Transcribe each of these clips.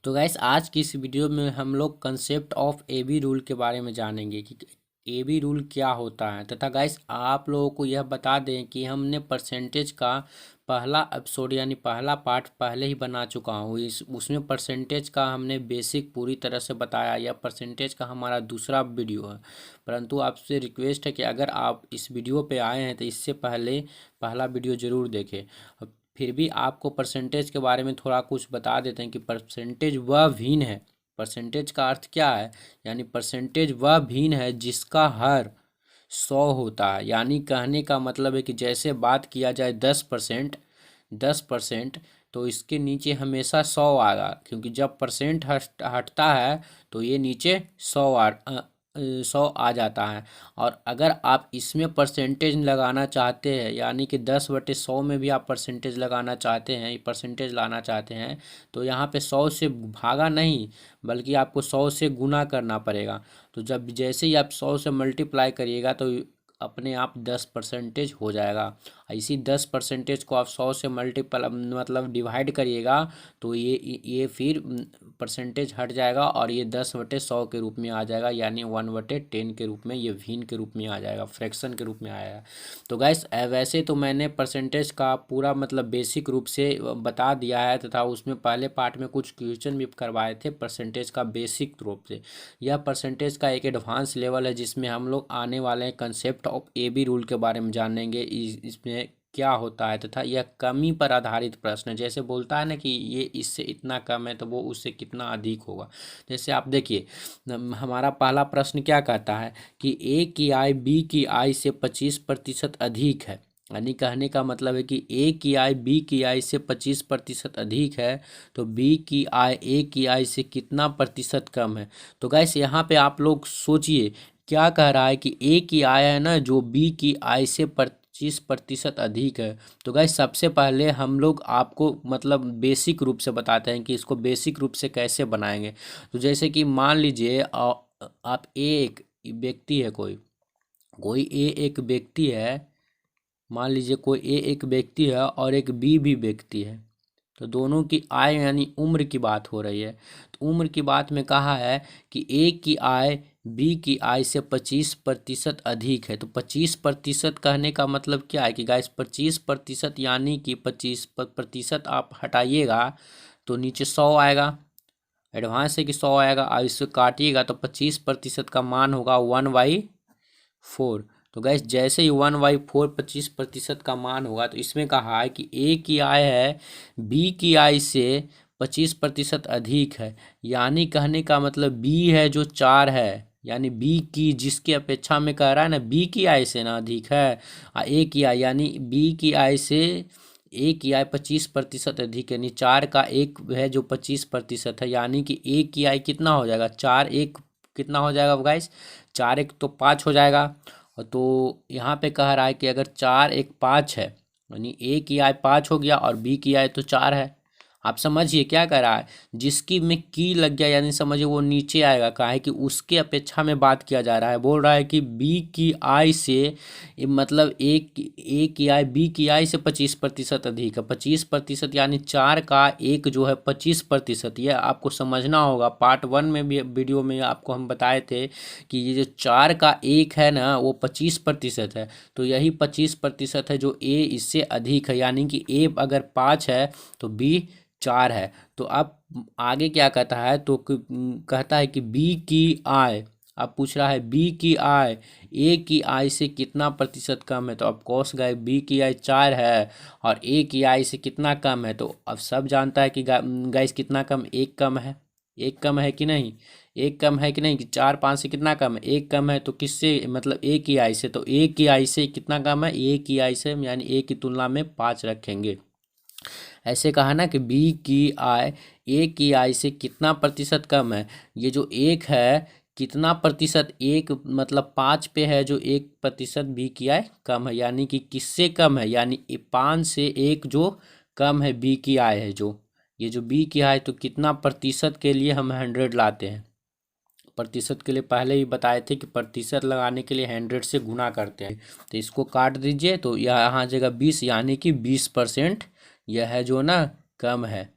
तो गाइस आज की इस वीडियो में हम लोग कंसेप्ट ऑफ एबी रूल के बारे में जानेंगे कि एबी रूल क्या होता है तथा गाइस आप लोगों को यह बता दें कि हमने परसेंटेज का पहला एपिसोड यानी पहला पार्ट पहले ही बना चुका हूँ। उसमें परसेंटेज का हमने बेसिक पूरी तरह से बताया। यह परसेंटेज का हमारा दूसरा वीडियो है, परंतु आपसे रिक्वेस्ट है कि अगर आप इस वीडियो पे आए हैं तो इससे पहले पहला वीडियो ज़रूर देखें। फिर भी आपको परसेंटेज के बारे में थोड़ा कुछ बता देते हैं कि परसेंटेज वह भिन्न है। परसेंटेज का अर्थ क्या है? यानी परसेंटेज वह भिन्न है जिसका हर 100 होता है। यानी कहने का मतलब है कि जैसे बात किया जाए 10% तो इसके नीचे हमेशा 100 आएगा, क्योंकि जब परसेंट हटता है तो ये नीचे 100 आ जाता है। और अगर आप इसमें परसेंटेज लगाना चाहते हैं यानी कि 10/100 में भी आप परसेंटेज लगाना चाहते हैं, परसेंटेज लाना चाहते हैं, तो यहाँ पे 100 से भागा नहीं बल्कि आपको 100 से गुना करना पड़ेगा। तो जब जैसे ही आप 100 से मल्टीप्लाई करिएगा तो अपने आप 10% हो जाएगा। इसी 10% को आप 100 से मल्टीपल मतलब डिवाइड करिएगा तो ये फिर परसेंटेज हट जाएगा और ये 10/100 के रूप में आ जाएगा, यानी 1/10 के रूप में, ये भिन्न के रूप में आ जाएगा, फ्रैक्शन के रूप में आएगा। तो गैस वैसे तो मैंने परसेंटेज का पूरा मतलब बेसिक रूप से बता दिया है तथा उसमें पहले पार्ट में कुछ क्वेश्चन भी करवाए थे परसेंटेज का बेसिक रूप से। यह परसेंटेज का एक एडवांस लेवल है जिसमें हम लोग आने वाले हैं कंसेप्ट ऑफ एबी रूल के बारे में जानेंगे। इसमें क्या होता है तथा यह कमी पर आधारित प्रश्न है। जैसे बोलता है ना कि ये इससे इतना कम है तो वो उससे कितना अधिक होगा। जैसे आप देखिए हमारा पहला प्रश्न क्या कहता है कि ए की आय बी की आय से 25% अधिक है। यानी कहने का मतलब है कि ए की आय बी की आय से 25% अधिक है, तो बी की आय ए की आय से कितना प्रतिशत कम है। तो गैस यहाँ पे आप लोग सोचिए क्या कह रहा है कि ए की आय है ना जो बी की आय से 25% अधिक है। तो गैस सबसे पहले हम लोग आपको मतलब बेसिक रूप से बताते हैं कि इसको बेसिक रूप से कैसे बनाएंगे। तो जैसे कि मान लीजिए आप एक व्यक्ति है, कोई कोई ए एक व्यक्ति है, मान लीजिए कोई ए एक व्यक्ति है और एक बी भी व्यक्ति है। तो दोनों की आय यानी उम्र की बात हो रही है। तो उम्र की बात में कहा है कि ए की आय बी की आय से 25% अधिक है। तो 25% कहने का मतलब क्या है कि गाइस 25% यानी कि 25% आप हटाइएगा तो नीचे 100 आएगा। एडवांस है कि 100 आएगा, और इससे काटिएगा तो 25% का मान होगा 1/4। तो गैस जैसे ही 1/4 25% का मान होगा तो इसमें कहा है कि ए की आय है बी की आय से 25% अधिक है। यानी कहने का मतलब बी है जो 4 है, यानी बी की जिसकी अपेक्षा में कह रहा है ना बी की आय से ना अधिक है, ए की आय यानी बी की आय से ए की आय 25% अधिक है। यानी 4 का एक है जो 25% है, यानी कि ए की आय कितना हो जाएगा, 4 एक कितना हो जाएगा गाइस, 4 एक तो 5 हो जाएगा। और तो यहाँ पे कह रहा है कि अगर 4 एक 5 है यानी ए की आय 5 हो गया और बी की आय तो 4 है। आप समझिए क्या कह रहा है, जिसकी में की लग गया यानी समझिए वो नीचे आएगा, कहा है कि उसके अपेक्षा में बात किया जा रहा है। बोल रहा है कि बी की आय से मतलब ए की आय बी की आय से 25% अधिक है। 25% यानी 4 का एक जो है 25%। यह आपको समझना होगा। पार्ट 1 में भी वीडियो में आपको हम बताए थे कि ये जो 4 का एक है ना वो 25% है। तो यही 25% है जो ए इससे अधिक है, यानी कि ए अगर 5 है तो बी 4 है। तो अब आगे क्या कहता है, तो कहता है कि बी की आय, अब पूछ रहा है बी की आय ए की आय से कितना प्रतिशत कम है। तो अब कौस गए बी की आय 4 है और ए की आय से कितना कम है। तो अब सब जानता है कि गाइस कितना कम, एक कम है। एक कम है कि नहीं, एक कम है कि नहीं, कि 4 5 से कितना कम है, एक कम है। तो किससे मतलब ए की आय से, तो ए की आय से कितना कम है, ए की आय से यानी ए की तुलना में 5 रखेंगे। ऐसे कहा ना कि बी की आय ए की आय से कितना प्रतिशत कम है। ये जो एक है कितना प्रतिशत, एक मतलब 5 पे है जो 1% बी की आय कम है, यानी कि किससे कम है, यानी 5 से एक जो कम है बी की आय है। जो ये जो बी की आय तो कितना प्रतिशत के लिए हम 100 लाते हैं। प्रतिशत के लिए पहले ही बताए थे कि प्रतिशत लगाने के लिए 100 से गुना करते हैं। तो इसको काट दीजिए तो यहाँ जगह 20 यानी कि 20% यह है जो ना कम है,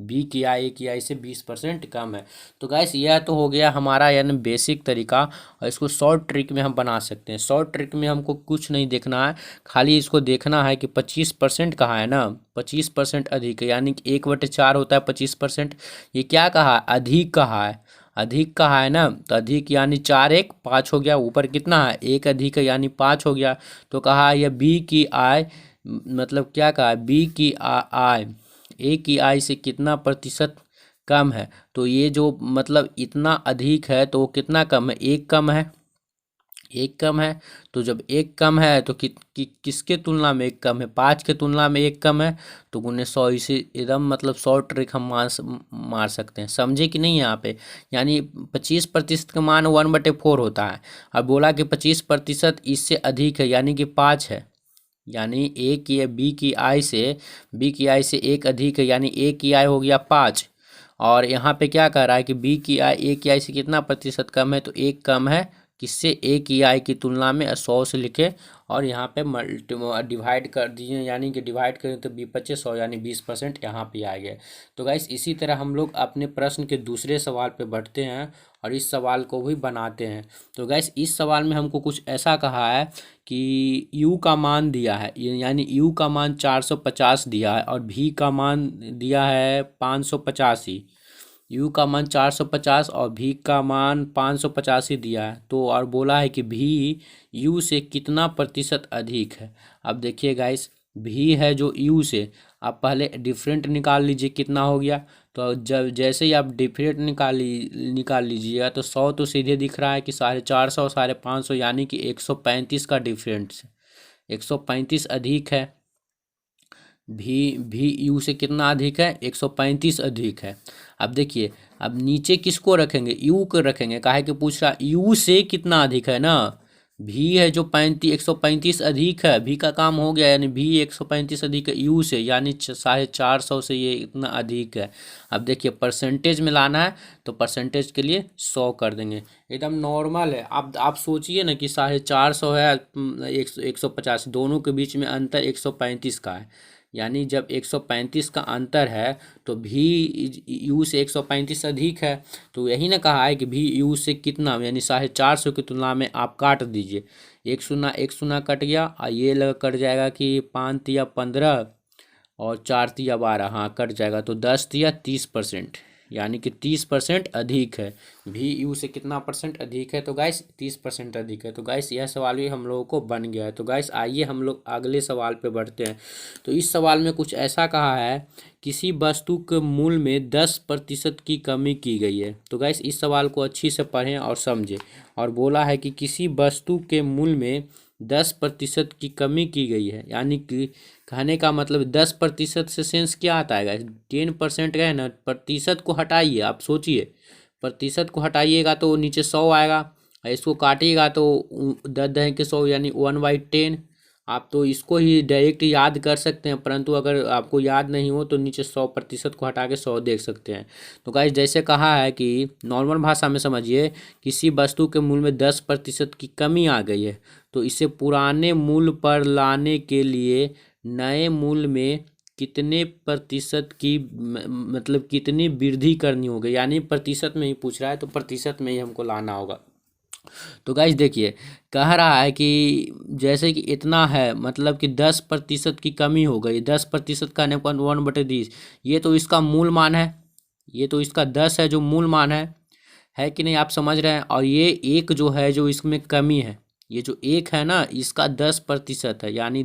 बी की आय ए की आय से 20% कम है। तो गाइस यह तो हो गया हमारा यानी बेसिक तरीका, और इसको शॉर्ट ट्रिक में हम बना सकते हैं। शॉर्ट ट्रिक में हमको कुछ नहीं देखना है, खाली इसको देखना है कि 25% कहाँ है ना, 25% अधिक है, यानी कि 1/4 होता है 25%। ये क्या कहा है, अधिक कहा है, अधिक कहा है ना, तो अधिक यानी 4 1 5 हो गया, ऊपर कितना है, एक अधिक है यानी 5 हो गया। तो कहा यह बी की आय, मतलब क्या कहा, बी की आय ए की आय से कितना प्रतिशत कम है। तो ये जो मतलब इतना अधिक है तो वो कितना कम है, एक कम है, एक कम है। तो जब एक कम है तो किसके तुलना में एक कम है, 5 के तुलना में एक कम है, तो 100 इसे एकदम मतलब शॉर्ट ट्रिक हम मार सकते हैं। समझे कि नहीं यहाँ पे, यानी 25% का मान 1/4 होता है। अब बोला कि 25% इससे अधिक है यानी कि 5 है, यानी ए की बी की आय से एक अधिक है, यानी ए की आय हो गया 5। और यहाँ पे क्या कह रहा है कि बी की आय ए की आय से कितना प्रतिशत कम है, तो एक कम है, किससे, ए की आय की तुलना में। 100 से लिखे और यहाँ पे डिवाइड कर दीजिए, यानी कि डिवाइड करें तो 25 100 यानी 20% यहाँ पे आ गया। तो गाइस इसी तरह हम लोग अपने प्रश्न के दूसरे सवाल पे बढ़ते हैं और इस सवाल को भी बनाते हैं। तो गाइस इस सवाल में हमको कुछ ऐसा कहा है कि u का मान दिया है, यानी u का मान 450 दिया है और v का मान दिया है 585। u का मान 450 और v का मान 585 दिया है। तो और बोला है कि v u से कितना प्रतिशत अधिक है। अब देखिए गाइस, v है जो u से, आप पहले डिफरेंट निकाल लीजिए कितना हो गया। तो जब जैसे ही आप डिफरेंट निकाल लीजिएगा तो 100 तो सीधे दिख रहा है कि 450 550, यानी कि 135 का डिफरेंस, 135 अधिक है। भी यू से कितना अधिक है, 135 अधिक है। अब देखिए, अब नीचे किसको रखेंगे, यू को रखेंगे, काहे कि पूछ रहा यू से कितना अधिक है ना, भी है जो 135 अधिक है, भी का काम हो गया, यानी भी 135 अधिक है यू से, यानी 450 से ये इतना अधिक है। अब देखिए परसेंटेज में लाना है तो परसेंटेज के लिए 100 कर देंगे, एकदम नॉर्मल है। आप सोचिए ना कि 450 है 150, दोनों के बीच में अंतर 135 का है, यानी जब 135 का अंतर है तो भी यू से 135 अधिक है। तो यही ना कहा है कि भी यू से कितना, यानी 450 की तुलना में आप काट दीजिए, एक शून्य कट गया और ये लगा कट जाएगा कि 5 तिया 15 और 4 तिया 12, हाँ कट जाएगा, तो 10 तिया 30%, यानी कि 30% अधिक है। भी यू से कितना परसेंट अधिक है, तो गाइस 30% अधिक है। तो गाइस यह सवाल भी हम लोगों को बन गया है। तो गाइस आइए हम लोग अगले सवाल पे बढ़ते हैं। तो इस सवाल में कुछ ऐसा कहा है, किसी वस्तु के मूल्य में 10% की कमी की गई है। तो गाइस इस सवाल को अच्छी से पढ़ें और समझें। और बोला है कि किसी वस्तु के मूल्य में 10% की कमी की गई है, यानी कि कहने का मतलब 10% से सेंस क्या आता है, 10% का है ना, प्रतिशत को हटाइए, आप सोचिए प्रतिशत को हटाइएगा तो नीचे 100 आएगा, और इसको काटिएगा तो 10 के 100 यानी 1/10। आप तो इसको ही डायरेक्ट याद कर सकते हैं, परंतु अगर आपको याद नहीं हो तो नीचे 100% को हटा के 100 देख सकते हैं। तो गाइस जैसे कहा है कि नॉर्मल भाषा में समझिए, किसी वस्तु के मूल्य में 10% की कमी आ गई है, तो इसे पुराने मूल्य पर लाने के लिए नए मूल्य में कितने प्रतिशत की मतलब कितनी वृद्धि करनी होगी, यानी प्रतिशत में ही पूछ रहा है तो प्रतिशत में ही हमको लाना होगा। तो गाइस देखिए, कह रहा है कि जैसे कि इतना है, मतलब कि 10% की कमी हो गई, 10% का 1/10, ये तो इसका मूल मान है, ये तो इसका 10 है जो मूल मान है कि नहीं, आप समझ रहे हैं। और ये एक जो है जो इसमें कमी है, ये जो एक है ना इसका 10% है, यानी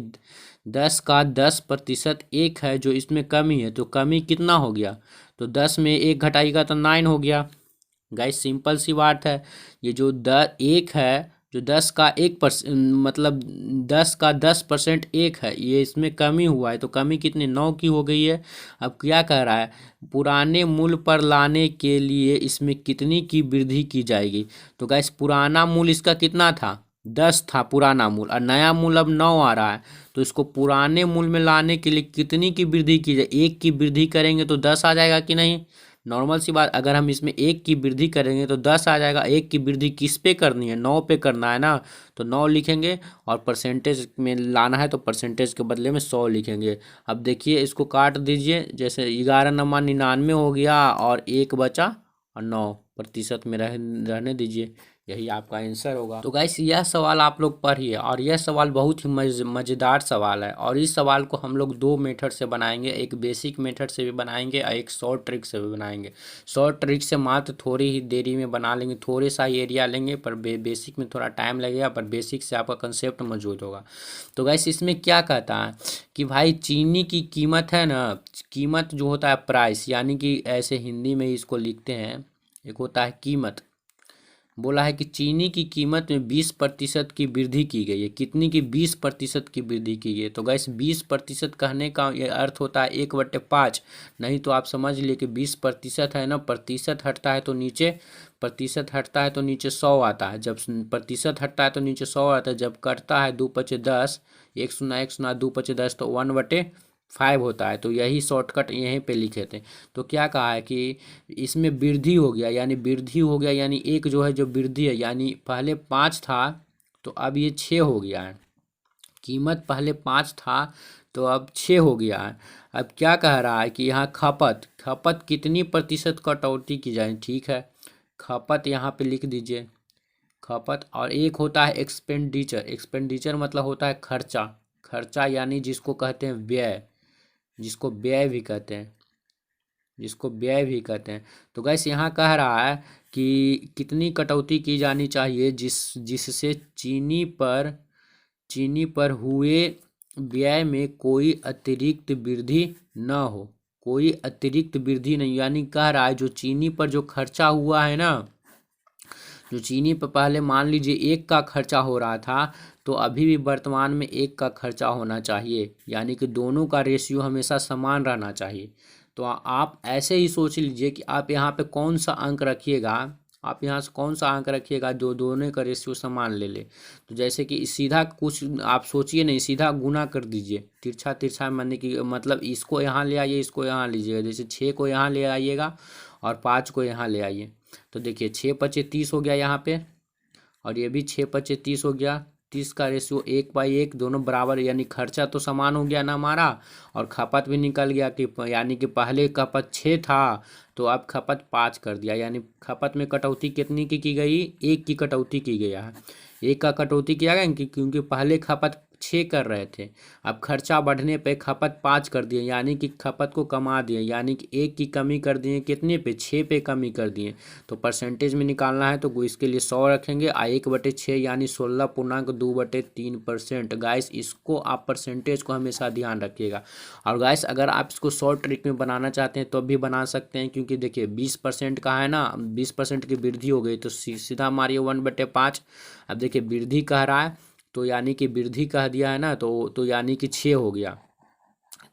10 का 10% एक है जो इसमें कमी है। तो कमी कितना हो गया, तो 10 में एक घटाइएगा तो 9 हो गया। गाइस सिंपल सी बात है, ये जो एक है, जो 10 का 1% मतलब 10 का 10% एक है, ये इसमें कमी हुआ है, तो कमी कितनी, 9 की हो गई है। अब क्या कह रहा है, पुराने मूल्य पर लाने के लिए इसमें कितनी की वृद्धि की जाएगी। तो गाइस पुराना मूल्य इसका कितना था, 10 था पुराना मूल्य, और नया मूल्य अब 9 आ रहा है, तो इसको पुराने मूल्य में लाने के लिए कितनी की वृद्धि की जाए, 1 की वृद्धि करेंगे तो 10 आ जाएगा कि नहीं, नॉर्मल सी बात, अगर हम इसमें 1 की वृद्धि करेंगे तो 10 आ जाएगा। 1 की वृद्धि किस पे करनी है, 9 पे करना है ना, तो 9 लिखेंगे और परसेंटेज में लाना है तो परसेंटेज के बदले में 100 लिखेंगे। अब देखिए इसको काट दीजिए, जैसे 11 99 हो गया और 1 बचा और 9% में रहने दीजिए, यही आपका आंसर होगा। तो गाइस यह सवाल आप लोग पढ़िए, और यह सवाल बहुत ही मज़ेदार सवाल है, और इस सवाल को हम लोग 2 मेथड से बनाएंगे, एक बेसिक मेथड से भी बनाएंगे और एक शॉर्ट ट्रिक से भी बनाएंगे। शॉर्ट ट्रिक से मात्र थोड़ी ही देरी में बना लेंगे, थोड़े सा ही एरिया लेंगे, पर बेसिक में थोड़ा टाइम लगेगा, पर बेसिक से आपका कंसेप्ट मौजूद होगा। तो गाइस इसमें क्या कहता है कि भाई चीनी की कीमत है ना, कीमत जो होता है प्राइस, यानी कि ऐसे हिंदी में इसको लिखते हैं, एक होता है कीमत। बोला है कि चीनी की कीमत में 20% की वृद्धि की गई है। कितनी की, 20% की वृद्धि की गई है। तो गैस 20% कहने का ये अर्थ होता है 1/5। नहीं तो आप समझ लिए कि 20% है ना, प्रतिशत हटता है तो नीचे, प्रतिशत हटता है तो नीचे 100 आता है। जब प्रतिशत हटता है तो नीचे 100 आता है। जब कटता है 2×5=10, 1×0 2×10 तो 1/5 होता है। तो यही शॉर्टकट यहीं पे लिखे थे। तो क्या कहा है कि इसमें वृद्धि हो गया, यानी वृद्धि हो गया, यानी एक जो है जो वृद्धि है, यानी पहले 5 था तो अब ये 6 हो गया है। कीमत पहले 5 था तो अब 6 हो गया है। अब क्या कह रहा है कि यहाँ खपत, खपत कितनी प्रतिशत कटौती की जाए। ठीक है, खपत यहाँ पे लिख दीजिए, खपत। और एक होता है एक्सपेंडिचर, एक्सपेंडिचर मतलब होता है खर्चा, खर्चा यानी जिसको कहते हैं व्यय, जिसको व्यय भी कहते हैं, जिसको व्यय भी कहते हैं। तो गैस यहाँ कह रहा है कि कितनी कटौती की जानी चाहिए जिससे चीनी पर हुए व्यय में कोई अतिरिक्त वृद्धि न हो, कोई अतिरिक्त वृद्धि नहीं। यानी कह रहा है जो चीनी पर जो खर्चा हुआ है ना, जो चीनी पर पहले मान लीजिए 1 का खर्चा हो रहा था, तो अभी भी वर्तमान में 1 का खर्चा होना चाहिए, यानी कि दोनों का रेशियो हमेशा समान रहना चाहिए। तो आप ऐसे ही सोच लीजिए कि आप यहाँ पे कौन सा अंक रखिएगा, आप यहाँ से कौन सा अंक रखिएगा जो दोनों का रेशियो समान ले ले। तो जैसे कि सीधा कुछ आप सोचिए नहीं, सीधा गुना कर दीजिए, तिरछा तिरछा मानने की मतलब इसको यहाँ ले आइए, इसको यहाँ लीजिएगा। जैसे 6 को यहाँ ले आइएगा और 5 को यहाँ ले आइए। तो देखिए 6×5=30 हो गया यहाँ पे, और ये भी 6×5=30 हो गया। 30 का रेशियो 1/1, दोनों बराबर, यानी खर्चा तो समान हो गया ना हमारा, और खपत भी निकल गया कि यानी कि पहले खपत 6 था तो अब खपत 5 कर दिया। यानी खपत में कटौती कितनी की गई, 1 की कटौती की गई है। 1 का कटौती किया गया क्योंकि पहले खपत 6 कर रहे थे, अब खर्चा बढ़ने पे खपत 5 कर दिए, यानी कि खपत को कमा दिए, यानी कि 1 की कमी कर दिए, कितने पे, 6 पे कमी कर दिए। तो परसेंटेज में निकालना है तो इसके लिए 100 रखेंगे, 1/6 यानी 16.23%। गाइस इसको आप परसेंटेज को हमेशा ध्यान रखिएगा। और गाइस अगर आप इसको शॉर्ट ट्रिक में बनाना चाहते हैं तो भी बना सकते हैं, क्योंकि देखिए 20% का है ना, 20% की वृद्धि हो गई तो सीधा मारिए 1/5। अब देखिए वृद्धि कह रहा है तो यानी कि वृद्धि कह दिया है ना, तो यानी कि 6 हो गया।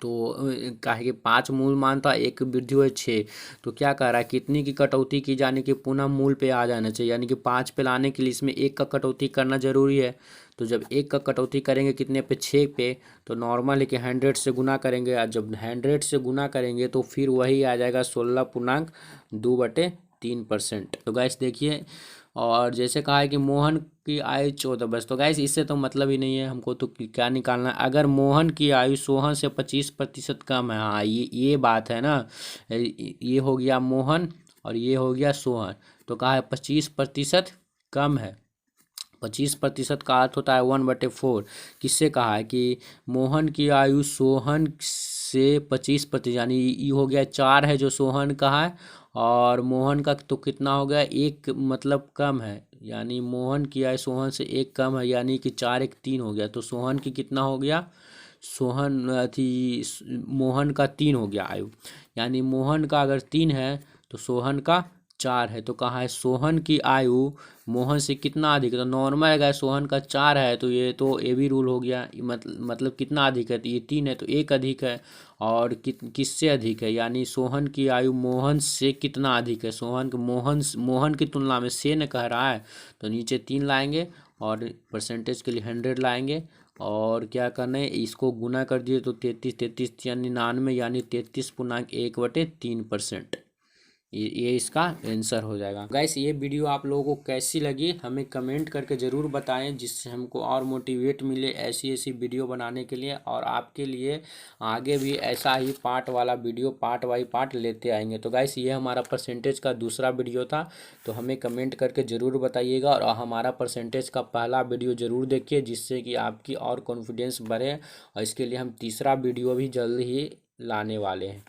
तो काहे कि 5 मूल मान था, 1 वृद्धि हुई 6। तो क्या कह रहा है, कितनी की कटौती की जाने की पुनः मूल पे आ जाना चाहिए, यानी कि 5 पे लाने के लिए इसमें 1 का कटौती करना जरूरी है। तो जब 1 का कटौती करेंगे कितने पे, 6 पे, तो नॉर्मल है कि 100 से गुना करेंगे, और जब 100 से गुना करेंगे तो फिर वही आ जाएगा 16.2/3%। तो गैस देखिए, और जैसे कहा है कि मोहन की आयु 14 वर्ष, तो गैस इससे तो मतलब ही नहीं है हमको। तो क्या निकालना है, अगर मोहन की आयु सोहन से 25% कम है, हाँ ये बात है ना, ये हो गया मोहन और ये हो गया सोहन। तो कहा है 25% कम है। 25% का अर्थ होता है 1/4। किससे कहा है कि मोहन की आयु सोहन से 25%, यानी ये हो गया 4 है जो सोहन का है, और मोहन का तो कितना हो गया, 1 मतलब कम है, यानी मोहन की आयु सोहन से 1 कम है, यानी कि 4 1 3 हो गया। तो सोहन की कितना हो गया, सोहन मोहन का 3 हो गया आयु, यानी मोहन का अगर 3 है तो सोहन का 4 है। तो कहाँ है, सोहन की आयु मोहन से कितना अधिक है, तो नॉर्मल अगर सोहन का 4 है तो ये भी रूल हो गया, मतलब कितना अधिक है, तो ये 3 है तो 1 अधिक है। और किससे अधिक है, यानी सोहन की आयु मोहन से कितना अधिक है, मोहन की तुलना में से न कह रहा है, तो नीचे 3 लाएंगे और परसेंटेज के लिए 100 लाएंगे। और क्या करना है, इसको गुना कर दिए तो 33 33 या 99, यानी 33.1/3%। ये इसका आंसर हो जाएगा। गाइस ये वीडियो आप लोगों को कैसी लगी हमें कमेंट करके ज़रूर बताएं, जिससे हमको और मोटिवेट मिले ऐसी ऐसी वीडियो बनाने के लिए, और आपके लिए आगे भी ऐसा ही पार्ट वाला वीडियो पार्ट बाई पार्ट लेते आएंगे। तो गाइस ये हमारा परसेंटेज का दूसरा वीडियो था, तो हमें कमेंट करके ज़रूर बताइएगा, और हमारा परसेंटेज का पहला वीडियो ज़रूर देखिए, जिससे कि आपकी और कॉन्फिडेंस बढ़े, और इसके लिए हम तीसरा वीडियो भी जल्द ही लाने वाले हैं।